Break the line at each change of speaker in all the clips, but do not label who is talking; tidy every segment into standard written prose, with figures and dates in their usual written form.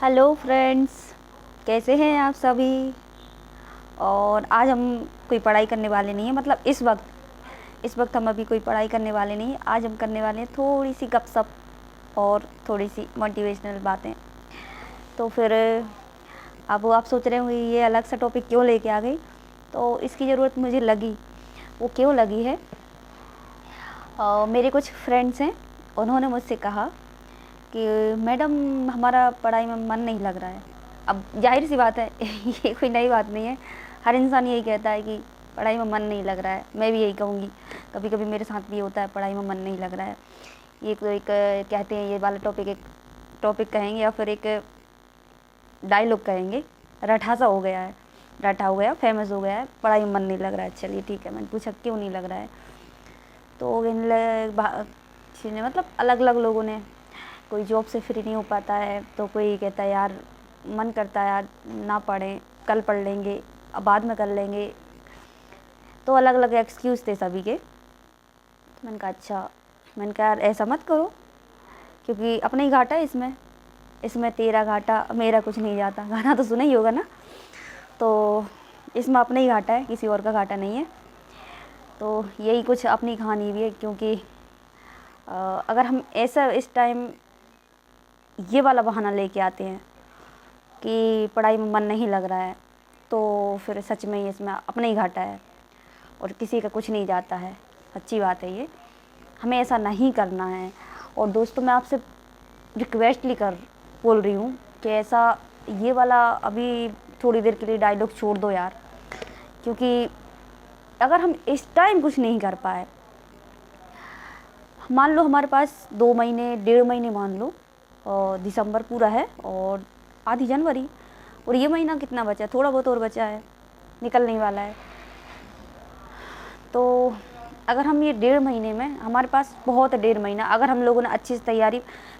Hello friends, कैसे हैं आप सभी। और आज हम कोई पढ़ाई करने वाले नहीं हैं, मतलब इस वक्त हम अभी कोई पढ़ाई करने वाले नहीं हैं। आज हम करने वाले हैं थोड़ी सी गपशप और थोड़ी सी मोटिवेशनल बातें। तो फिर अब आप सोच रहे होंगे ये अलग सा टॉपिक क्यों लेके आ गई। तो इसकी ज़रूरत मुझे लगी। वो क्यों लगी है, मेरे कुछ फ्रेंड्स हैं, उन्होंने मुझसे कहा कि मैडम हमारा पढ़ाई में मन नहीं लग रहा है। अब जाहिर सी बात है ये कोई नई बात नहीं है। हर इंसान यही कहता है कि पढ़ाई में मन नहीं लग रहा है। मैं भी यही कहूँगी, कभी कभी मेरे साथ भी होता है, पढ़ाई में मन नहीं लग रहा है। ये तो एक कहते हैं, ये वाला टॉपिक एक टॉपिक कहेंगे या फिर एक डायलॉग कहेंगे, रटा सा हो गया है, रटा हो गया, फेमस हो गया है, पढ़ाई में मन नहीं लग रहा है। चलिए ठीक है, मैंने पूछा क्यों नहीं लग रहा है। तो मतलब अलग अलग लोगों ने, कोई जॉब से फ्री नहीं हो पाता है, तो कोई कहता है यार मन करता है यार ना पढ़ें, कल पढ़ लेंगे, अब बाद में कर लेंगे। तो अलग अलग एक्सक्यूज़ थे सभी के। तो मैंने कहा अच्छा, मैंने कहा यार ऐसा मत करो, क्योंकि अपना ही घाटा है इसमें इसमें तेरा घाटा मेरा कुछ नहीं जाता, गाना तो सुना ही होगा ना। तो इसमें अपना ही घाटा है, किसी और का घाटा नहीं है। तो यही कुछ अपनी कहानी भी है, क्योंकि अगर हम ऐसा इस टाइम ये वाला बहाना लेके आते हैं कि पढ़ाई में मन नहीं लग रहा है, तो फिर सच में ही इसमें अपना ही घाटा है और किसी का कुछ नहीं जाता है। अच्छी बात है ये, हमें ऐसा नहीं करना है। और दोस्तों, मैं आपसे रिक्वेस्टली बोल रही हूँ कि ऐसा ये वाला अभी थोड़ी देर के लिए डायलॉग छोड़ दो यार। क्योंकि अगर हम इस टाइम कुछ नहीं कर पाए, मान लो हमारे पास 2 महीने 1.5 महीने मान लो, और दिसंबर पूरा है और आधी जनवरी, और ये महीना कितना बचा है, थोड़ा बहुत और बचा है, निकलने वाला है। तो अगर हम ये 1.5 महीने में, हमारे पास बहुत है 1.5 महीना, अगर हम लोगों ने अच्छी से तैयारी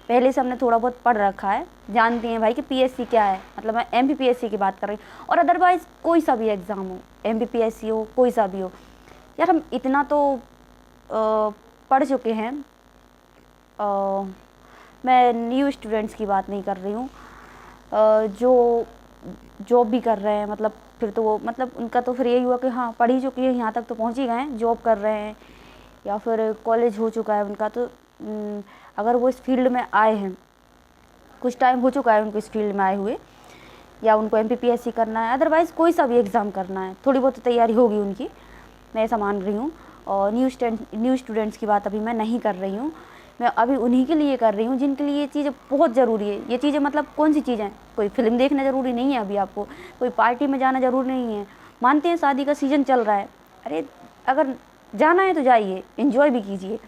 पहले से हमने थोड़ा बहुत पढ़ रखा है, जानते हैं भाई कि पीएससी क्या है, मतलब मैं एमपीपीएससी की बात कर रही हूँ, और अदरवाइज़ कोई सा भी एग्ज़ाम हो, एमपीपीएससी हो, कोई सा भी हो, यार हम इतना तो पढ़ चुके हैं। मैं न्यू स्टूडेंट्स की बात नहीं कर रही हूँ, जो जॉब भी कर रहे हैं, मतलब फिर तो वो, मतलब उनका तो फिर यही हुआ कि हाँ पढ़ ही चुकी है, यहाँ तक तो पहुँच ही गए हैं, जॉब कर रहे हैं या फिर कॉलेज हो चुका है उनका। तो अगर वो इस फील्ड में आए हैं, कुछ टाइम हो चुका है उनको इस फील्ड में आए हुए, या उनको एमपीपीएससी करना है, अदरवाइज़ कोई सा भी एग्ज़ाम करना है, थोड़ी बहुत तैयारी होगी उनकी, मैं ऐसा मान रही हूँ। और न्यू स्टूडेंट्स की बात अभी मैं नहीं कर रही हूँ, मैं अभी उन्हीं के लिए कर रही हूँ जिनके लिए ये चीज़ें बहुत ज़रूरी है। ये चीज़ें मतलब कौन सी चीज़ें, कोई फिल्म देखना ज़रूरी नहीं है अभी आपको, कोई पार्टी में जाना ज़रूरी नहीं है। मानते हैं शादी का सीज़न चल रहा है, अरे अगर जाना है तो जाइए, इन्जॉय भी कीजिए,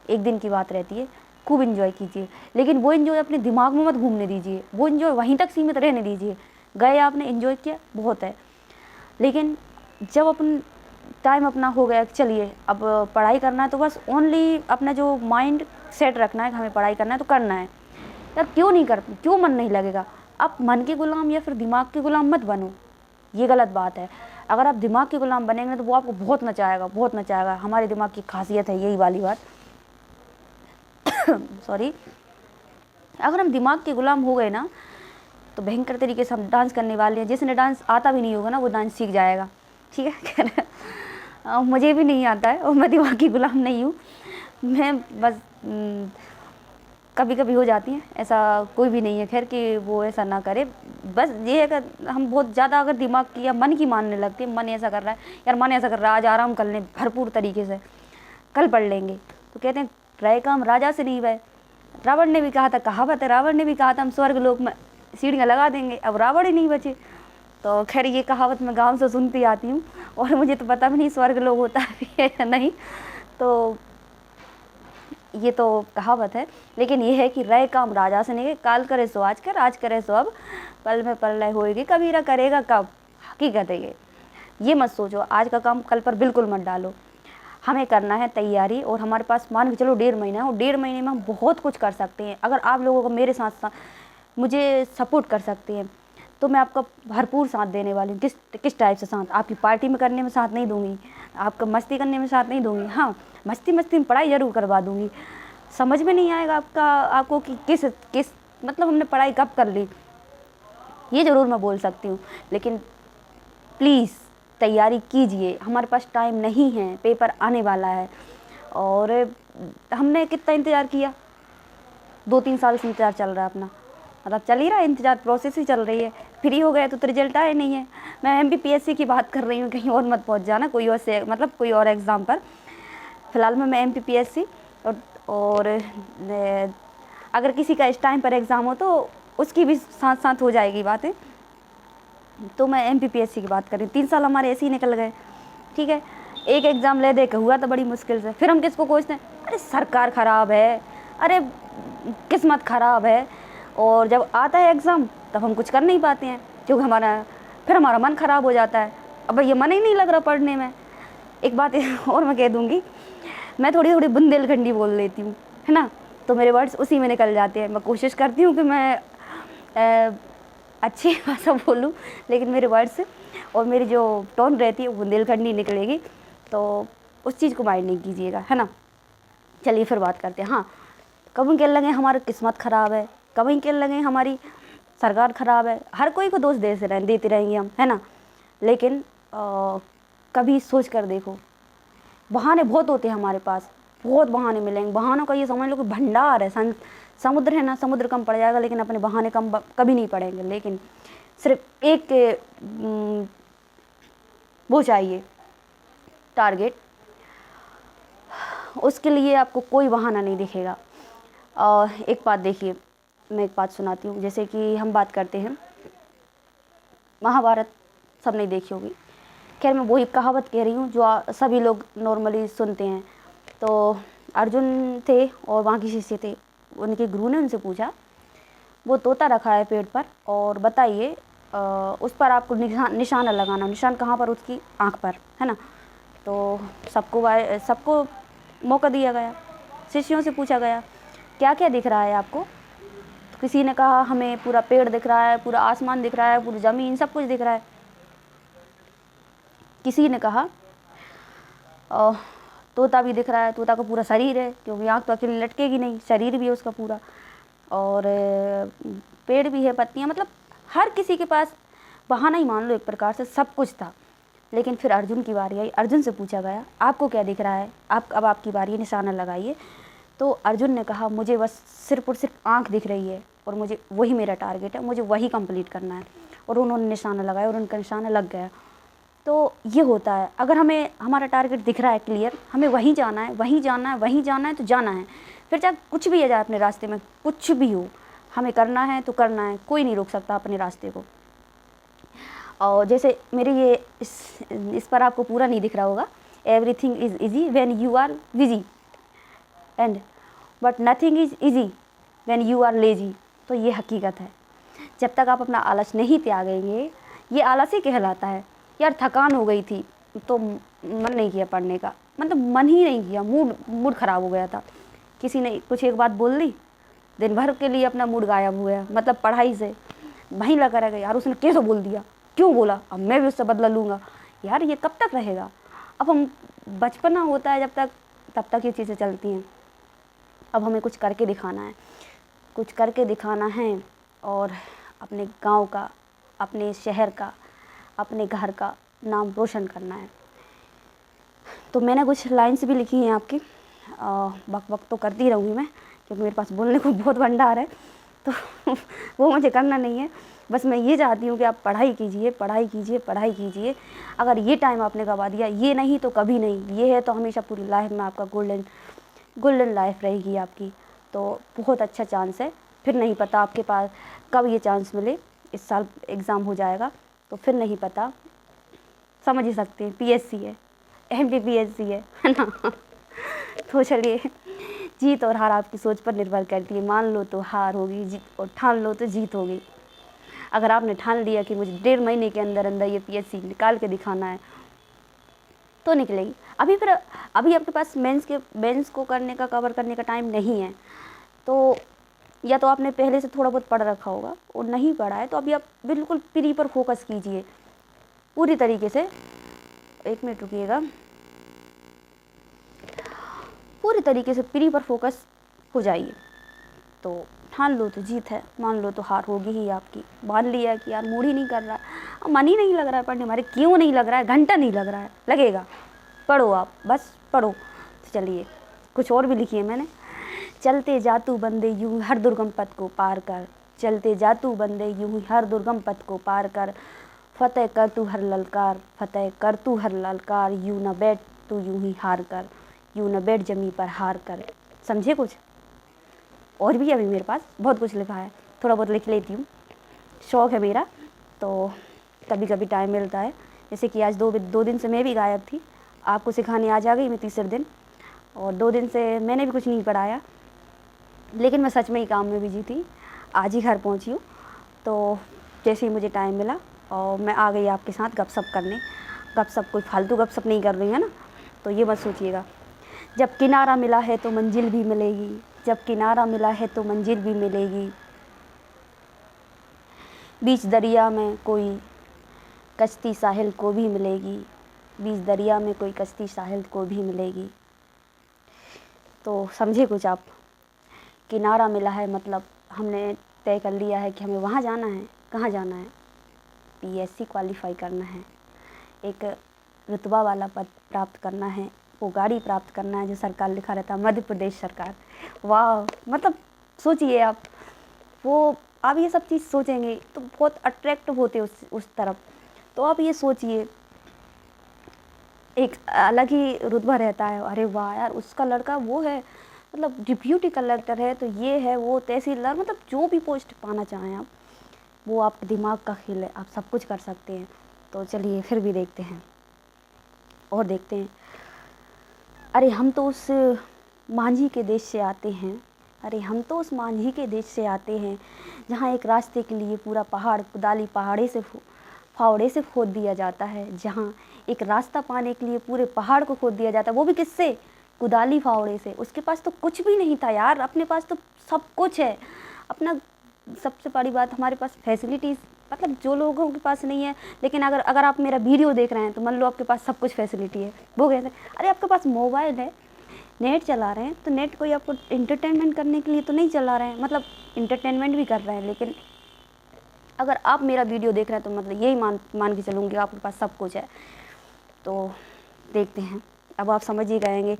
एक दिन की बात रहती है, खूब इन्जॉय कीजिए, लेकिन वो इन्जॉय अपने दिमाग में मत घूमने दीजिए, वो इन्जॉय वहीं तक सीमित रहने दीजिए। गए आपने इन्जॉय किया, बहुत है, लेकिन जब अपन टाइम अपना हो गया, चलिए अब पढ़ाई करना है, तो बस ओनली अपना जो माइंड सेट रखना है कि हमें पढ़ाई करना है तो करना है। यार क्यों नहीं करते, क्यों मन नहीं लगेगा। आप मन के गुलाम या फिर दिमाग के गुलाम मत बनो, ये गलत बात है। अगर आप दिमाग के गुलाम बनेंगे तो वो आपको बहुत नचाएगा, बहुत नचाएगा। हमारे दिमाग की खासियत है यही वाली बात सॉरी। अगर हम दिमाग के गुलाम हो गए ना, तो भयंकर तरीके से हम डांस करने वाले हैं। जिसने डांस आता भी नहीं होगा ना, वो डांस सीख जाएगा, ठीक है। मुझे भी नहीं आता है और मैं दिमाग की गुलाम नहीं हूँ, मैं बस कभी कभी हो जाती हैं, ऐसा कोई भी नहीं है खैर कि वो ऐसा ना करे। बस ये है कि हम बहुत ज़्यादा अगर दिमाग की या मन की मानने लगते हैं, मन ऐसा कर रहा है यार, मन ऐसा कर रहा है, आज आराम कर लें भरपूर तरीके से, कल पढ़ लेंगे, तो कहते हैं रहे काम राजा से नहीं भय। रावण ने भी कहा था, कहावत है, रावण ने भी कहा था हम स्वर्ग लोक में सीढ़ियाँ लगा देंगे, अब रावण ही नहीं बचे। तो खैर ये कहावत मैं गांव से सुनती आती हूँ, और मुझे तो पता भी नहीं स्वर्ग लोक होता भी है या नहीं, तो ये तो कहावत है। लेकिन ये है कि रहे काम राजा से नहीं, काल करे सो आज कर, आज करे सो अब, पल में प्रलय होएगी, कबीरा करेगा कब, हकीकत है ये मत सोचो, आज का काम कल पर बिल्कुल मत डालो। हमें करना है तैयारी, और हमारे पास मान के चलो 1.5 महीना है, और 1.5 महीने में हम बहुत कुछ कर सकते हैं। अगर आप लोगों को मेरे साथ साथ मुझे सपोर्ट कर सकते हैं, तो मैं आपका भरपूर साथ देने वाली हूँ। किस टाइप से साथ, आपकी पार्टी में करने में साथ नहीं दूंगी, आपका मस्ती करने में साथ नहीं दूंगी, हाँ मस्ती में पढ़ाई ज़रूर करवा दूंगी। समझ में नहीं आएगा आपको कि किस किस मतलब हमने पढ़ाई कब कर ली, ये ज़रूर मैं बोल सकती हूँ। लेकिन प्लीज़ तैयारी कीजिए, हमारे पास टाइम नहीं है, पेपर आने वाला है। और हमने कितना इंतज़ार किया, 2-3 साल से इंतज़ार चल रहा है अपना, मतलब चल ही रहा है इंतज़ार, प्रोसेस ही चल रही है। फ्री हो गए तो रिजल्ट आए नहीं है। मैं एमपीपीएससी की बात कर रही हूँ, कहीं और मत पहुँच जाना कोई और से, मतलब कोई और एग्ज़ाम पर। फ़िलहाल में मैं एमपीपीएससी और अगर किसी का इस टाइम पर एग्ज़ाम हो तो उसकी भी साथ साथ हो जाएगी बातें। तो मैं एमपीपीएससी की बात कर रही हूँ। 3 साल हमारे ऐसे ही निकल गए, ठीक है। एक एग्ज़ाम ले दे के हुआ तो बड़ी मुश्किल से, फिर हम किसको कोसते हैं, अरे सरकार ख़राब है, अरे किस्मत ख़राब है। और जब आता है एग्ज़ाम तब हम कुछ कर नहीं पाते हैं, क्योंकि फिर हमारा मन ख़राब हो जाता है। अब भैया मन ही नहीं लग रहा पढ़ने में। एक बात और मैं कह दूँगी, मैं थोड़ी थोड़ी बुंदेलखंडी बोल लेती हूँ, है ना, तो मेरे वर्ड्स उसी में निकल जाते हैं। मैं कोशिश करती हूँ कि मैं अच्छी भाषा बोलूँ, लेकिन मेरे वर्ड्स और मेरी जो टोन रहती है वो बुंदेलखंडी निकलेगी, तो उस चीज़ को माइंड नहीं कीजिएगा, है ना। चलिए फिर बात करते हैं। हाँ, कभी कह लगे हमारी किस्मत ख़राब है, कभी कह लगे हमारी सरकार ख़राब है, हर कोई को दोष देते रहेंगे हम, है ना। लेकिन कभी सोच कर देखो, बहाने बहुत होते हैं हमारे पास, बहुत बहाने मिलेंगे। बहानों का ये समझ लो कि भंडार है। समुद्र है ना, समुद्र कम पड़ जाएगा लेकिन अपने बहाने कभी नहीं पड़ेंगे। लेकिन सिर्फ एक वो चाहिए, टारगेट, उसके लिए आपको कोई बहाना नहीं दिखेगा। एक बात देखिए, मैं एक बात सुनाती हूँ। जैसे कि हम बात करते हैं, महाभारत सब नहीं देखी होगी, खैर मैं वही कहावत कह रही हूँ जो सभी लोग नॉर्मली सुनते हैं। तो अर्जुन थे और वहाँ के शिष्य थे, उनके गुरु ने उनसे पूछा, वो तोता रखा है पेड़ पर और बताइए उस पर आपको निशाना लगाना। निशान कहाँ पर? उसकी आँख पर, है ना। तो सबको मौका दिया गया, शिष्यों से पूछा गया क्या क्या दिख रहा है आपको। तो किसी ने कहा हमें पूरा पेड़ दिख रहा है, पूरा आसमान दिख रहा है, पूरी ज़मीन, सब कुछ दिख रहा है। किसी ने कहा तोता भी दिख रहा है, तोता का पूरा शरीर है, क्योंकि आँख तो अकेली लटकेगी नहीं, शरीर भी है उसका पूरा, और पेड़ भी है, पत्तियाँ, मतलब हर किसी के पास बहाना ही मान लो एक प्रकार से, सब कुछ था। लेकिन फिर अर्जुन की बारी आई, अर्जुन से पूछा गया आपको क्या दिख रहा है, अब आपकी बारी है, निशाना लगाइए। तो अर्जुन ने कहा मुझे बस सिर्फ और सिर्फ आँख दिख रही है और मुझे वही मेरा टारगेट है, मुझे वही कंप्लीट करना है। और उन्होंने निशाना लगाया और उनका निशाना लग गया। तो ये होता है, अगर हमें हमारा टारगेट दिख रहा है क्लियर, हमें वहीं जाना है, वहीं जाना है, वहीं जाना है, तो जाना है। फिर चाहे कुछ भी आ जाए अपने रास्ते में, कुछ भी हो, हमें करना है तो करना है, कोई नहीं रोक सकता अपने रास्ते को। और जैसे मेरे ये इस पर आपको पूरा नहीं दिख रहा होगा, everything is easy when you are busy and but nothing is easy when you are lazy. तो ये हकीकत है, जब तक आप अपना आलस नहीं त्यागेंगे, ये आलस ही कहलाता है। यार थकान हो गई थी तो मन नहीं किया पढ़ने का, मतलब मन ही नहीं किया, मूड ख़राब हो गया था, किसी ने कुछ एक बात बोल दी, दिन भर के लिए अपना मूड गायब हो गया, मतलब पढ़ाई से वहीं लगा रह गया। यार उसने कैसे बोल दिया, क्यों बोला, अब मैं भी उससे बदला लूँगा। यार ये कब तक रहेगा। अब हम बचपना होता है जब तक, तब तक ये चीज़ें चलती हैं। अब हमें कुछ करके दिखाना है, कुछ करके दिखाना है, और अपने गांव का, अपने शहर का, अपने घर का नाम रोशन करना है। तो मैंने कुछ लाइन्स भी लिखी हैं आपकी, बक तो करती रहूँगी मैं, क्योंकि मेरे पास बोलने को बहुत भंडार है, तो वो मुझे करना नहीं है। बस मैं ये चाहती हूँ कि आप पढ़ाई कीजिए, पढ़ाई कीजिए, पढ़ाई कीजिए। अगर ये टाइम आपने गवा दिया, ये नहीं तो कभी नहीं, ये है तो हमेशा पूरी लाइफ में आपका गोल्डन लाइफ रहेगी आपकी। तो बहुत अच्छा चांस है, फिर नहीं पता आपके पास कब ये चांस मिले। इस साल एग्ज़ाम हो जाएगा तो फिर नहीं पता, समझ ही सकते हैं, पीएससी है, एमपीपीएससी है ना। तो चलिए, जीत और हार आपकी सोच पर निर्भर करती है। मान लो तो हार होगी, जीत, और ठान लो तो जीत होगी। अगर आपने ठान लिया कि मुझे 1.5 महीने के अंदर अंदर ये पीएससी निकाल के दिखाना है, तो निकलेगी। अभी आपके पास मेंस को कवर करने का टाइम नहीं है। तो या तो आपने पहले से थोड़ा बहुत पढ़ रखा होगा, और नहीं पढ़ा है तो अभी आप बिल्कुल प्री पर फोकस कीजिए पूरी तरीके से। 1 मिनट रुकिएगा, पूरी तरीके से प्री पर फोकस हो जाइए, तो ठान लो तो जीत है, मान लो तो हार होगी ही आपकी। मान लिया कि यार मूड ही नहीं कर रहा है, अब मन ही नहीं लग रहा है पढ़ने, हमारे क्यों नहीं लग रहा है, घंटा नहीं लग रहा है, लगेगा, पढ़ो आप, बस पढ़ो। तो चलिए कुछ और भी लिखिए मैंने। चलते जातू बंदे यूं हर दुर्गम पथ को पार कर, चलते जातू बंदे यूं हर दुर्गम पथ को पार कर, फतेह कर तू हर ललकार, फतेह कर तू हर ललकार, यूं न बैठ तू यूं ही हार कर, यूं न बैठ जमी पर हार कर। समझे कुछ? और भी अभी मेरे पास बहुत कुछ लिखा है, थोड़ा बहुत लिख लेती हूँ, शौक़ है मेरा, तो कभी कभी टाइम मिलता है। जैसे कि आज दो दिन से मैं भी गायब थी, आपको सिखाने आज आ गई मैं तीसरे दिन, और 2 दिन से मैंने भी कुछ नहीं पढ़ाया, लेकिन मैं सच में ही काम में बिजी थी। आज ही घर पहुंची हूँ, तो जैसे ही मुझे टाइम मिला और मैं आ गई आपके साथ गपशप करने। गपशप कोई फालतू गपशप नहीं कर रही है ना, तो ये मत सोचिएगा। जब किनारा मिला है तो मंजिल भी मिलेगी, जब किनारा मिला है तो मंजिल भी मिलेगी, बीच दरिया में कोई कश्ती साहिल को भी मिलेगी, बीच दरिया में कोई कश्ती साहिल को भी मिलेगी। तो समझे कुछ आप? किनारा मिला है मतलब हमने तय कर लिया है कि हमें वहाँ जाना है। कहाँ जाना है? पीएससी क्वालिफाई करना है, एक रुतबा वाला पद प्राप्त करना है, वो गाड़ी प्राप्त करना है जो सरकार लिखा रहता है, मध्य प्रदेश सरकार। वाह, मतलब सोचिए आप, वो आप ये सब चीज़ सोचेंगे तो बहुत अट्रैक्टिव होते उस तरफ। तो आप ये सोचिए, एक अलग ही रुतबा रहता है। अरे वाह यार, उसका लड़का वो है, मतलब डिप्यूटी कलेक्टर है, तो ये है वो तहसीलदार, मतलब जो भी पोस्ट पाना चाहें आप, वो आपके दिमाग का खेल है, आप सब कुछ कर सकते हैं। तो चलिए फिर भी देखते हैं और देखते हैं। अरे हम तो उस मांझी के देश से आते हैं, अरे हम तो उस मांझी के देश से आते हैं, जहाँ एक रास्ते के लिए पूरा पहाड़ कुदाली फावड़े से खोद दिया जाता है, जहाँ एक रास्ता पाने के लिए पूरे पहाड़ को खोद दिया जाता है, वो भी किससे? कुदाली फावड़े से। उसके पास तो कुछ भी नहीं था यार, अपने पास तो सब कुछ है। अपना सबसे बड़ी बात, हमारे पास फैसिलिटीज़, मतलब जो लोगों के पास नहीं है। लेकिन अगर आप मेरा वीडियो देख रहे हैं तो मान लो आपके पास सब कुछ फैसिलिटी है, वो कहते हैं अरे आपके पास मोबाइल है, नेट चला रहे हैं, तो नेट कोई आपको इंटरटेनमेंट करने के लिए तो नहीं चला रहे हैं, मतलब इंटरटेनमेंट भी कर रहे हैं, लेकिन अगर आप मेरा वीडियो देख रहे हैं तो मतलब यही मान के चलूँगी आपके पास सब कुछ है। तो देखते हैं, अब आप समझ ही गएंगे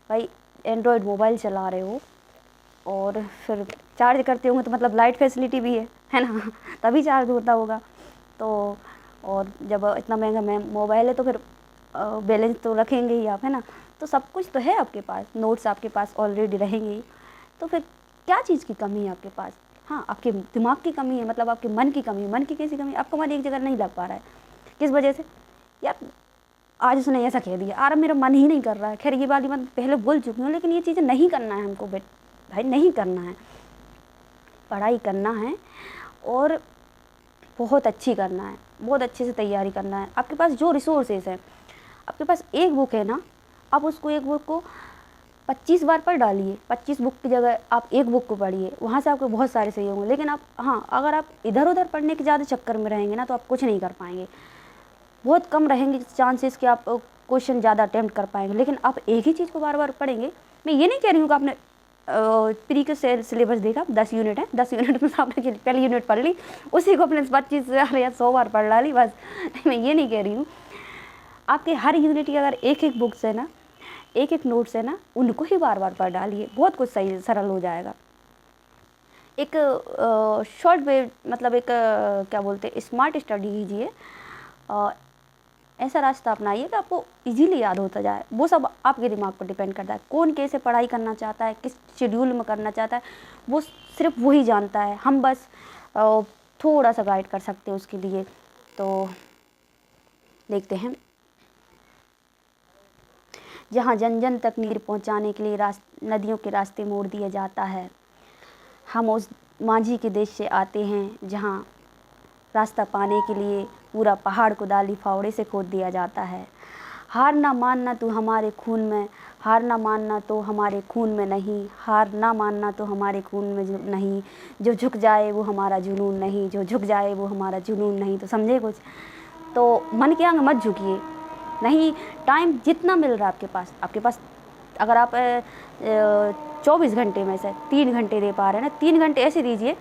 भाई, एंड्रॉयड मोबाइल चला रहे हो और फिर चार्ज करते होंगे तो मतलब लाइट फैसिलिटी भी है ना, तभी चार्ज होता होगा। तो और जब इतना महंगा मोबाइल है तो फिर बैलेंस तो रखेंगे ही आप, है ना। तो सब कुछ तो है आपके पास, नोट्स आपके पास ऑलरेडी रहेंगे ही, तो फिर क्या चीज़ की कमी है आपके पास? हाँ, आपके दिमाग की कमी है, मतलब आपके मन की कमी है। मन की कैसी कमी? आपका मन एक जगह नहीं लग पा रहा है, किस वजह से? यार आज उसने ऐसा कह दिया, यार मेरा मन ही नहीं कर रहा है। खैर ये वाली बात पहले बोल चुकी हूँ, लेकिन ये चीज़ें नहीं करना है हमको भाई, नहीं करना है। पढ़ाई करना है और बहुत अच्छी करना है, बहुत अच्छे से तैयारी करना है। आपके पास जो रिसोर्सेज हैं, आपके पास एक बुक है ना, आप उसको एक बुक को 25 बार पढ़ डालिए। 25 बुक की जगह आप एक बुक को पढ़िए, वहाँ से आपको बहुत सारे सही होंगे। लेकिन आप, हाँ, अगर आप इधर उधर पढ़ने के ज़्यादा चक्कर में रहेंगे ना, तो आप कुछ नहीं कर पाएंगे। बहुत कम रहेंगे चांसेस कि आप क्वेश्चन ज़्यादा अटैम्प्ट कर पाएंगे। लेकिन आप एक ही चीज़ को बार बार पढ़ेंगे। मैं ये नहीं कह रही हूँ कि आपने प्री के सिलेबस देखा, 10 यूनिट है, 10 यूनिट में आपने पहली यूनिट पढ़ ली, उसी को अपने 25 या 100 बार पढ़ डाली बस। मैं ये नहीं कह रही हूँ। आपके हर यूनिट की अगर एक एक बुक्स है ना, एक एक नोट्स है ना, उनको ही बार बार पढ़ डालिए, बहुत कुछ सही सरल हो जाएगा। एक शॉर्ट वे, मतलब एक क्या बोलते हैं, स्मार्ट स्टडी कीजिए। ऐसा रास्ता अपनाइए कि आपको इजीली याद होता जाए। वो सब आपके दिमाग पर डिपेंड करता है, कौन कैसे पढ़ाई करना चाहता है, किस शेड्यूल में करना चाहता है, वो सिर्फ वही जानता है। हम बस थोड़ा सा गाइड कर सकते हैं उसके लिए। तो देखते हैं, जहाँ जन जन तक नीर पहुँचाने के लिए नदियों के रास्ते मोड़ दिया जाता है, हम उस मांझी के देश से आते हैं जहाँ रास्ता पाने के लिए पूरा पहाड़ कुदाली फावड़े से खोद दिया जाता है। हार ना मानना तू हमारे खून में, हार ना मानना तो हमारे खून में नहीं, हार ना मानना तो हमारे खून में नहीं, जो झुक जाए वो हमारा जुनून नहीं, जो झुक जाए वो हमारा जुनून नहीं। तो समझे कुछ? तो मन के आगे मत झुकिए, नहीं, टाइम जितना मिल रहा है आपके पास अगर आप 24 घंटे में से 3 घंटे दे पा रहे हैं ना, 3 घंटे ऐसे दीजिए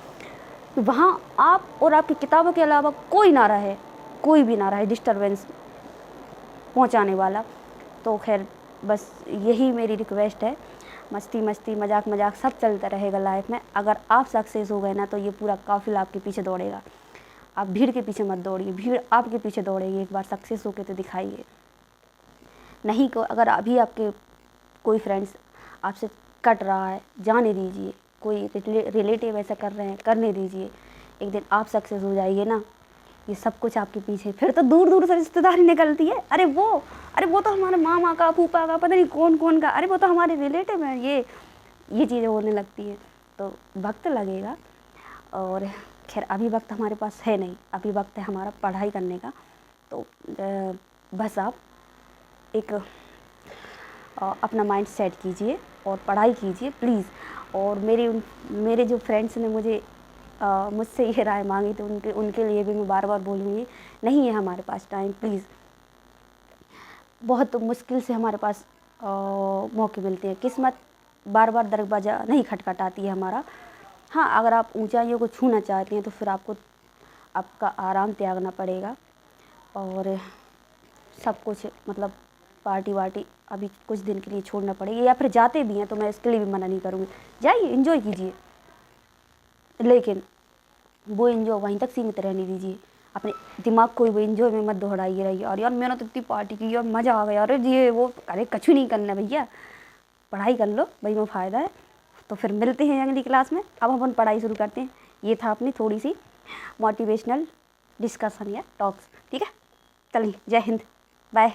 कि वहाँ आप और आपकी किताबों के अलावा कोई ना रहे, कोई भी ना रहे डिस्टरबेंस पहुँचाने वाला। तो खैर बस यही मेरी रिक्वेस्ट है। मस्ती मस्ती मजाक मजाक सब चलता रहेगा लाइफ में। अगर आप सक्सेस हो गए ना तो ये पूरा काफिला आपके पीछे दौड़ेगा। आप भीड़ के पीछे मत दौड़िए, भीड़ आपके पीछे दौड़ेगी। एक बार सक्सेस होके तो दिखाइए। नहीं को अगर अभी आपके कोई फ्रेंड्स आपसे कट रहा है, जाने दीजिए। कोई रिलेटिव ऐसा कर रहे हैं, करने दीजिए। एक दिन आप सक्सेस हो जाइए ना, ये सब कुछ आपके पीछे, फिर तो दूर दूर से रिश्तेदारी निकलती है। अरे वो तो हमारे मामा का, फूफा का, पता नहीं कौन कौन का, अरे वो तो हमारे रिलेटिव हैं। ये चीज़ें होने लगती हैं। तो वक्त लगेगा। और खैर अभी वक्त हमारे पास है नहीं, अभी वक्त है हमारा पढ़ाई करने का। तो बस आप एक अपना माइंड सेट कीजिए और पढ़ाई कीजिए प्लीज़। और मेरे जो फ्रेंड्स ने मुझसे ये राय मांगी, तो उनके लिए भी मैं बार बार बोलूँगी, नहीं है हमारे पास टाइम, प्लीज़। बहुत मुश्किल से हमारे पास मौके मिलते हैं। किस्मत बार बार दरवाज़ा नहीं खटखटाती है हमारा। हाँ, अगर आप ऊंचाइयों को छूना चाहते हैं तो फिर आपका आराम त्यागना पड़ेगा। और सब कुछ मतलब पार्टी वार्टी अभी कुछ दिन के लिए छोड़ना पड़ेगी, या फिर जाते भी हैं तो मैं इसके लिए भी मना नहीं करूँगी। जाइए, एंजॉय कीजिए, लेकिन वो एंजॉय वहीं तक सीमित रहने दीजिए। अपने दिमाग को वो एंजॉय में मत दोहराइए रहिए। और यार मैंने तो इतनी पार्टी की और मज़ा आ गया, अरे ये वो, अरे कछु नहीं करना भैया, पढ़ाई कर लो भाई में फ़ायदा है। तो फिर मिलते हैं अगली क्लास में। अब अपन पढ़ाई शुरू करते हैं। ये था अपनी थोड़ी सी मोटिवेशनल डिस्कशन या टॉक्स। ठीक है, चलिए, जय हिंद, बाय।